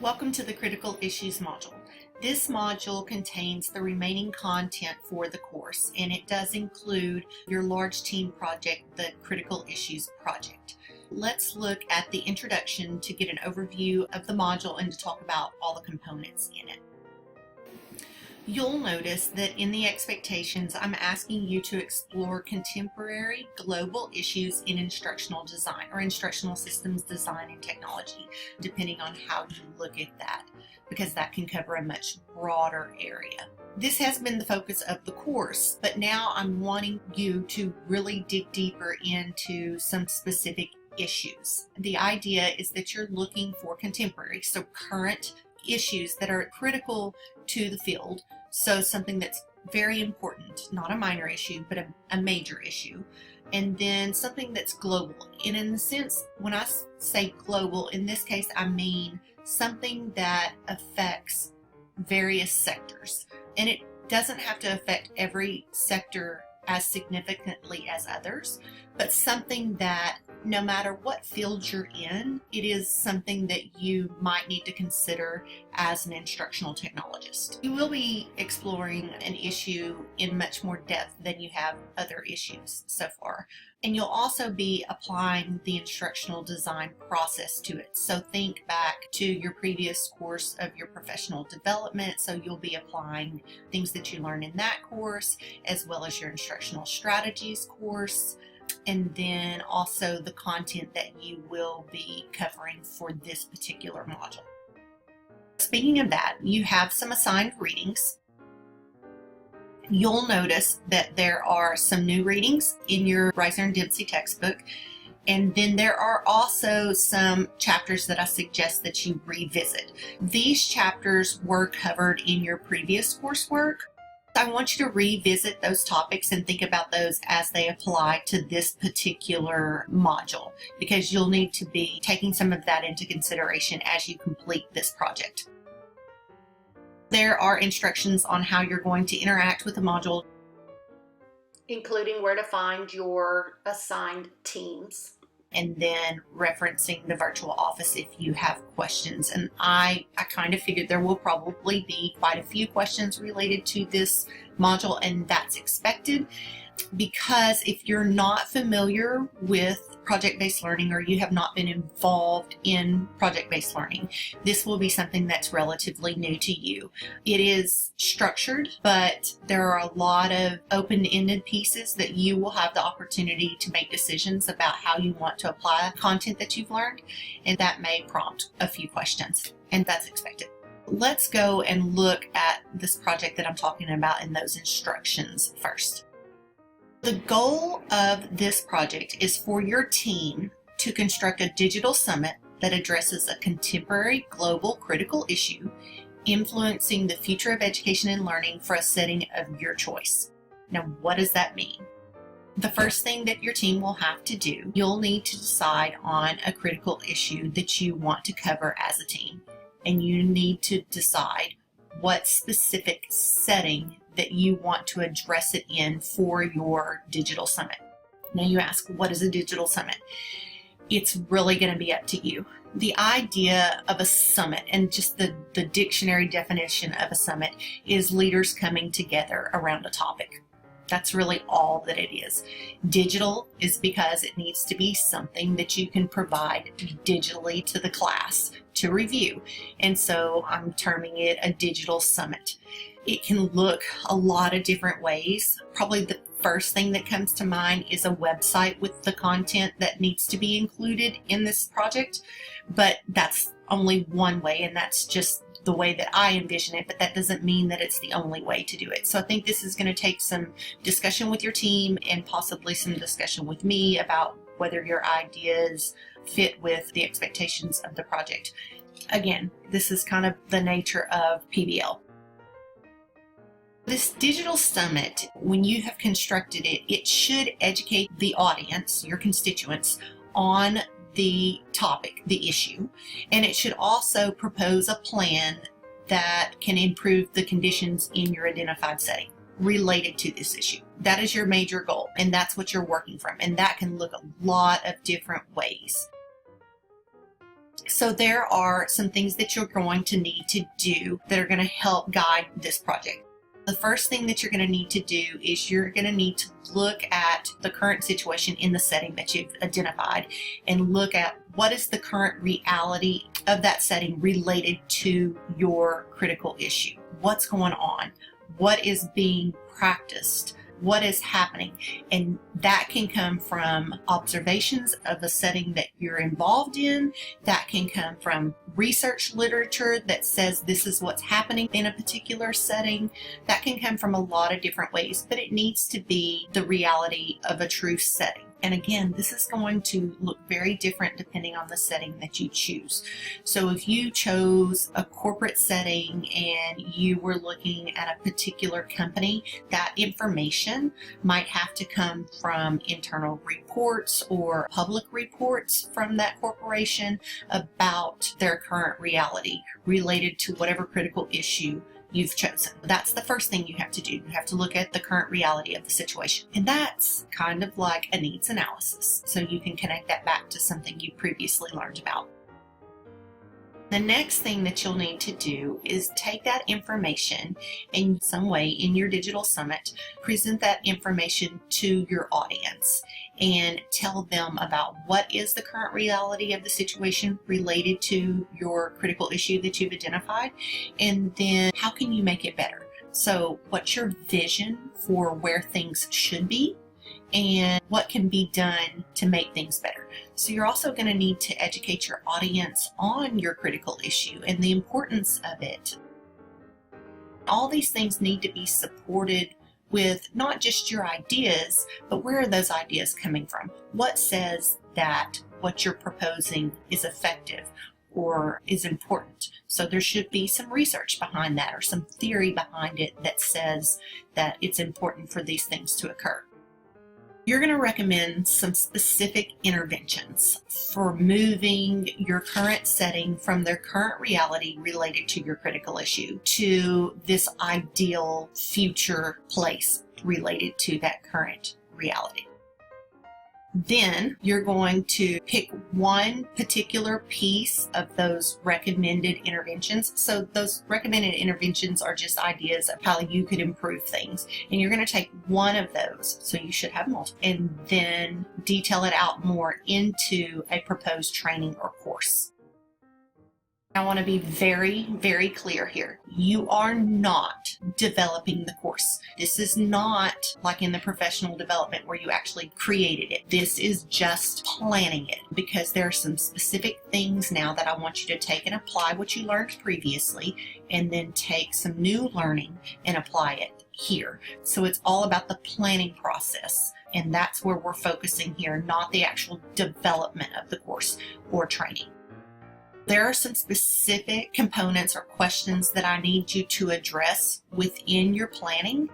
Welcome to the Critical Issues module. This module contains the remaining content for the course, and it does include your large team project, the Critical Issues project. Let's look at the introduction to get an overview of the module and to talk about all the components in it. You'll notice that in the expectations, I'm asking you to explore contemporary global issues in instructional design or instructional systems design and technology, depending on how you look at that, because that can cover a much broader area. This has been the focus of the course, but now I'm wanting you to really dig deeper into some specific issues. The idea is that you're looking for contemporary, so current issues that are critical to the field. So something that's very important, not a minor issue, but a major issue. And then something that's global. And in the sense, when I say global, in this case, I mean something that affects various sectors. And it doesn't have to affect every sector as significantly as others, but something that no matter what field you're in, it is something that you might need to consider as an instructional technologist. You will be exploring an issue in much more depth than you have other issues so far. And you'll also be applying the instructional design process to it. So think back to your previous course of your professional development. So you'll be applying things that you learn in that course, as well as your instructional strategies course, and then also the content that you will be covering for this particular module. Speaking of that, you have some assigned readings. You'll notice that there are some new readings in your Reisner and Dempsey textbook, and then there are also some chapters that I suggest that you revisit. These chapters were covered in your previous coursework. I want you to revisit those topics and think about those as they apply to this particular module, because you'll need to be taking some of that into consideration as you complete this project. There are instructions on how you're going to interact with the module, including where to find your assigned teams, and then referencing the virtual office if you have questions. And I kind of figured there will probably be quite a few questions related to this module, and that's expected, because if you're not familiar with project-based learning or you have not been involved in project-based learning, this will be something that's relatively new to you. It is structured, but there are a lot of open-ended pieces that you will have the opportunity to make decisions about how you want to apply content that you've learned, and that may prompt a few questions, and that's expected. Let's go and look at this project that I'm talking about in those instructions first. The goal of this project is for your team to construct a digital summit that addresses a contemporary global critical issue influencing the future of education and learning for a setting of your choice. Now, what does that mean? The first thing that your team will have to do, you'll need to decide on a critical issue that you want to cover as a team, and you need to decide what specific setting that you want to address it in for your digital summit. Now you ask, what is a digital summit? It's really going to be up to you. The idea of a summit, and just the dictionary definition of a summit, is leaders coming together around a topic. That's really all that it is. Digital is because it needs to be something that you can provide digitally to the class to review. And so I'm terming it a digital summit. It can look a lot of different ways. Probably the first thing that comes to mind is a website with the content that needs to be included in this project, but that's only one way, and that's just the way that I envision it, but that doesn't mean that it's the only way to do it. So I think this is going to take some discussion with your team and possibly some discussion with me about whether your ideas fit with the expectations of the project. Again, this is kind of the nature of PBL. This digital summit, when you have constructed it, it should educate the audience, your constituents, on the topic, the issue, and it should also propose a plan that can improve the conditions in your identified setting related to this issue. That is your major goal, and that's what you're working from, and that can look a lot of different ways. So there are some things that you're going to need to do that are going to help guide this project. The first thing that you're going to need to do is you're going to need to look at the current situation in the setting that you've identified and look at what is the current reality of that setting related to your critical issue. What's going on? What is being practiced? What is happening? And that can come from observations of the setting that you're involved in. That can come from research literature that says this is what's happening in a particular setting. That can come from a lot of different ways, but it needs to be the reality of a true setting. And again, this is going to look very different depending on the setting that you choose. So if you chose a corporate setting and you were looking at a particular company, that information might have to come from internal reports or public reports from that corporation about their current reality related to whatever critical issue you've chosen. That's the first thing you have to do. You have to look at the current reality of the situation. And that's kind of like a needs analysis. So you can connect that back to something you previously learned about. The next thing that you'll need to do is take that information in some way in your digital summit, present that information to your audience and tell them about what is the current reality of the situation related to your critical issue that you've identified, and then how can you make it better? So what's your vision for where things should be and what can be done to make things better? So you're also going to need to educate your audience on your critical issue and the importance of it. All these things need to be supported with not just your ideas, but where are those ideas coming from? What says that what you're proposing is effective or is important? So there should be some research behind that or some theory behind it that says that it's important for these things to occur. You're going to recommend some specific interventions for moving your current setting from their current reality related to your critical issue to this ideal future place related to that current reality. Then you're going to pick one particular piece of those recommended interventions. So those recommended interventions are just ideas of how you could improve things. And you're going to take one of those, so you should have multiple, and then detail it out more into a proposed training or course. I want to be very, very clear here. You are not developing the course. This is not like in the professional development where you actually created it. This is just planning it, because there are some specific things now that I want you to take and apply what you learned previously, and then take some new learning and apply it here. So it's all about the planning process. And that's where we're focusing here, not the actual development of the course or training. There are some specific components or questions that I need you to address within your planning,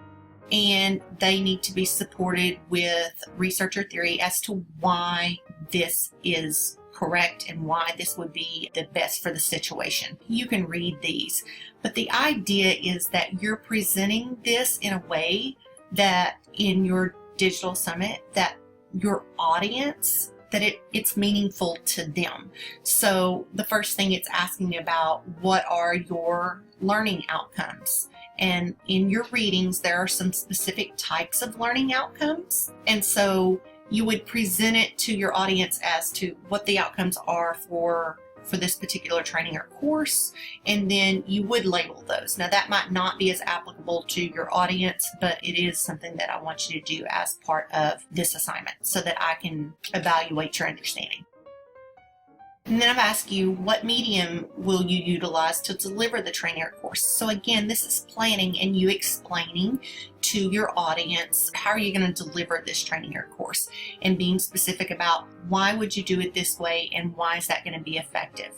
and they need to be supported with research or theory as to why this is correct and why this would be the best for the situation. You can read these, but the idea is that you're presenting this in a way that in your digital summit that your audience, that it's meaningful to them. So the first thing it's asking about, what are your learning outcomes? And in your readings, there are some specific types of learning outcomes. And so you would present it to your audience as to what the outcomes are for this particular training or course, and then you would label those. Now that might not be as applicable to your audience, but it is something that I want you to do as part of this assignment so that I can evaluate your understanding. And then I've asked you, what medium will you utilize to deliver the training or course? So again, this is planning and you explaining to your audience, how are you going to deliver this training or course? And being specific about why would you do it this way and why is that going to be effective?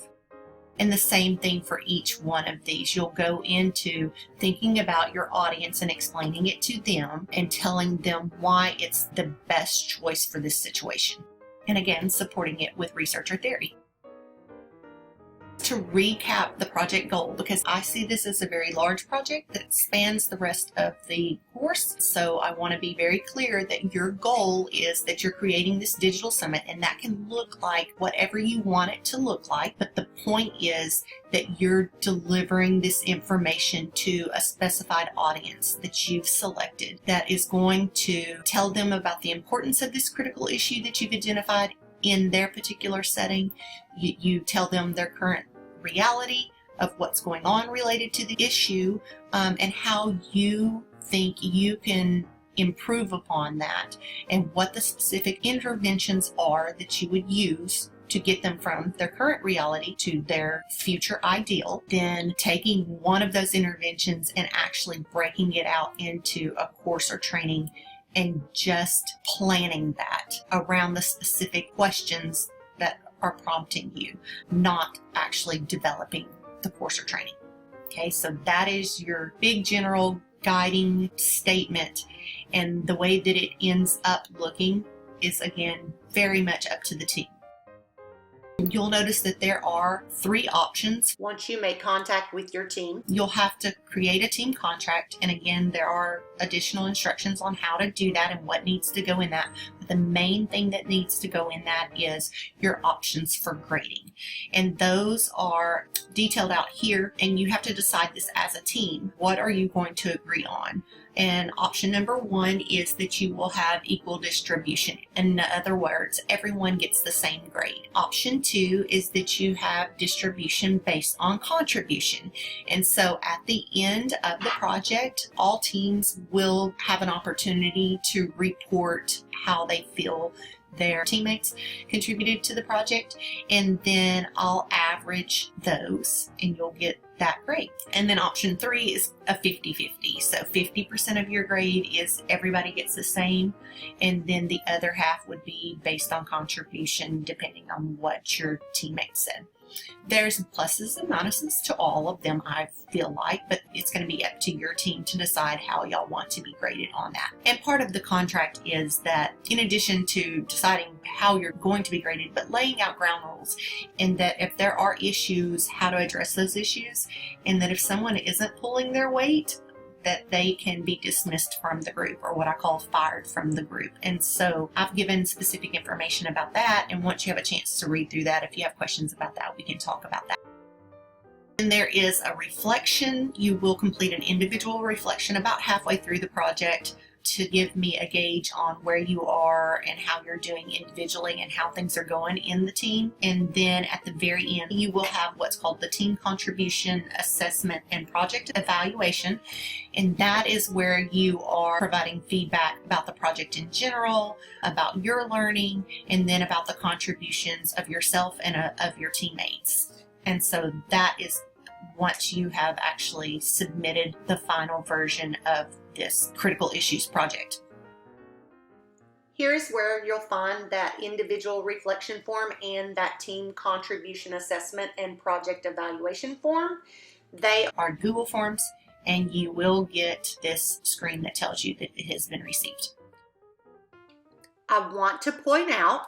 And the same thing for each one of these. You'll go into thinking about your audience and explaining it to them and telling them why it's the best choice for this situation. And again, supporting it with research or theory. to recap the project goal, because I see this as a very large project that spans the rest of the course. So I want to be very clear that your goal is that you're creating this digital summit, and that can look like whatever you want it to look like. But the point is that you're delivering this information to a specified audience that you've selected that is going to tell them about the importance of this critical issue that you've identified in their particular setting. You tell them their current reality of what's going on related to the issue, and how you think you can improve upon that, and what the specific interventions are that you would use to get them from their current reality to their future ideal. Then taking one of those interventions and actually breaking it out into a course or training and just planning that around the specific questions that are prompting you, not actually developing the course or training. Okay, so that is your big general guiding statement, and the way that it ends up looking is, again, very much up to the team. You'll notice that there are 3 options. Once you make contact with your team, you'll have to create a team contract. And again, there are additional instructions on how to do that and what needs to go in that. But the main thing that needs to go in that is your options for grading. And those are detailed out here. And you have to decide this as a team. What are you going to agree on? And option number 1 is that you will have equal distribution. In other words, everyone gets the same grade. Option 2 is that you have distribution based on contribution. And so at the end of the project, all teams will have an opportunity to report how they feel their teammates contributed to the project, and then I'll average those and you'll get that grade. And then option 3 is a 50-50. So 50% of your grade is everybody gets the same, and then the other half would be based on contribution depending on what your teammates said. There's pluses and minuses to all of them, I feel like, but it's going to be up to your team to decide how y'all want to be graded on that. And part of the contract is that in addition to deciding how you're going to be graded, but laying out ground rules, and that if there are issues, how to address those issues, and that if someone isn't pulling their weight, that they can be dismissed from the group, or what I call fired from the group. And so I've given specific information about that, and once you have a chance to read through that, if you have questions about that, we can talk about that. And there is a reflection. You will complete an individual reflection about halfway through the project to give me a gauge on where you are and how you're doing individually and how things are going in the team. And then at the very end, you will have what's called the team contribution assessment and project evaluation. And that is where you are providing feedback about the project in general, about your learning, and then about the contributions of yourself and of your teammates. And so that is once you have actually submitted the final version of this critical issues project. Here's where you'll find that individual reflection form and that team contribution assessment and project evaluation form. They are Google Forms, and you will get this screen that tells you that it has been received. I want to point out,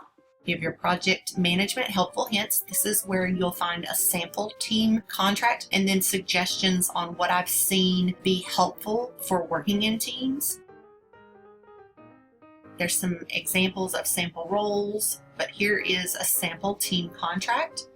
give your project management helpful hints. This is where you'll find a sample team contract and then suggestions on what I've seen be helpful for working in teams. There's some examples of sample roles, but here is a sample team contract.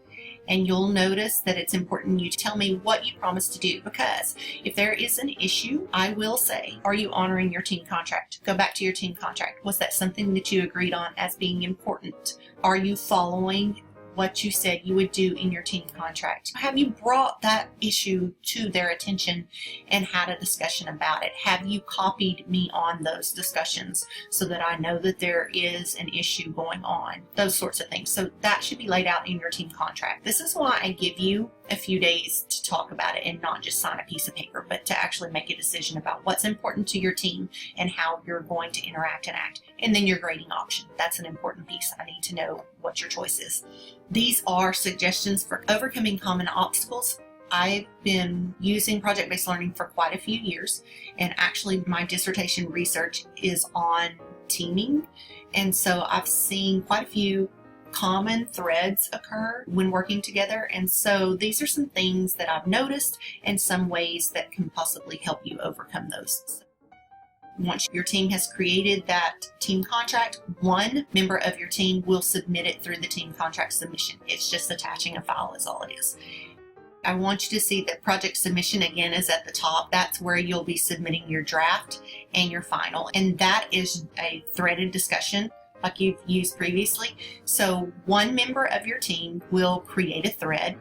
And you'll notice that it's important you tell me what you promised to do, because if there is an issue, I will say, are you honoring your team contract? Go back to your team contract. Was that something that you agreed on as being important? Are you following what you said you would do in your team contract? Have you brought that issue to their attention and had a discussion about it? Have you copied me on those discussions so that I know that there is an issue going on? Those sorts of things. So that should be laid out in your team contract. This is why I give you a few days to talk about it and not just sign a piece of paper, but to actually make a decision about what's important to your team and how you're going to interact and act. And then your grading option. That's an important piece. I need to know what your choice is. These are suggestions for overcoming common obstacles. I've been using project-based learning for quite a few years, and actually my dissertation research is on teaming. And so I've seen quite a few common threads occur when working together. And so these are some things that I've noticed and some ways that can possibly help you overcome those. Once your team has created that team contract, one member of your team will submit it through the team contract submission. It's just attaching a file is all it is. I want you to see that project submission again is at the top. That's where you'll be submitting your draft and your final. And that is a threaded discussion like you've used previously. So one member of your team will create a thread,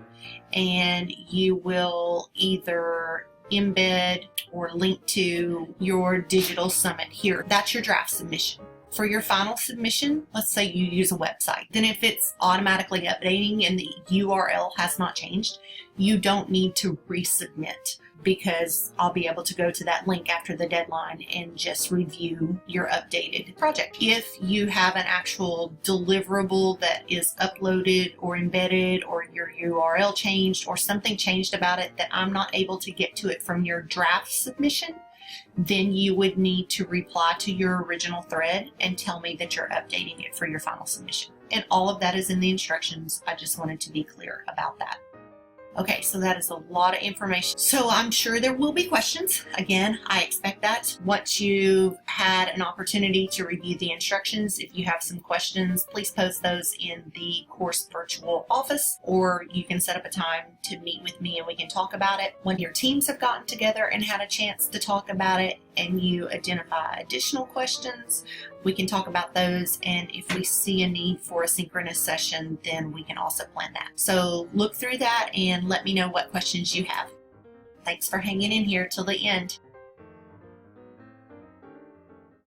and you will either embed or link to your digital summit here. That's your draft submission. For your final submission, let's say you use a website. Then if it's automatically updating and the URL has not changed, you don't need to resubmit, because I'll be able to go to that link after the deadline and just review your updated project. If you have an actual deliverable that is uploaded or embedded, or your URL changed or something changed about it that I'm not able to get to it from your draft submission, then you would need to reply to your original thread and tell me that you're updating it for your final submission. And all of that is in the instructions. I just wanted to be clear about that. Okay, so that is a lot of information. So I'm sure there will be questions. Again, I expect that. Once you've had an opportunity to review the instructions, if you have some questions, please post those in the course virtual office, or you can set up a time to meet with me and we can talk about it. When your teams have gotten together and had a chance to talk about it and you identify additional questions, we can talk about those, and if we see a need for a synchronous session, then we can also plan that. So look through that and let me know what questions you have. Thanks for hanging in here till the end.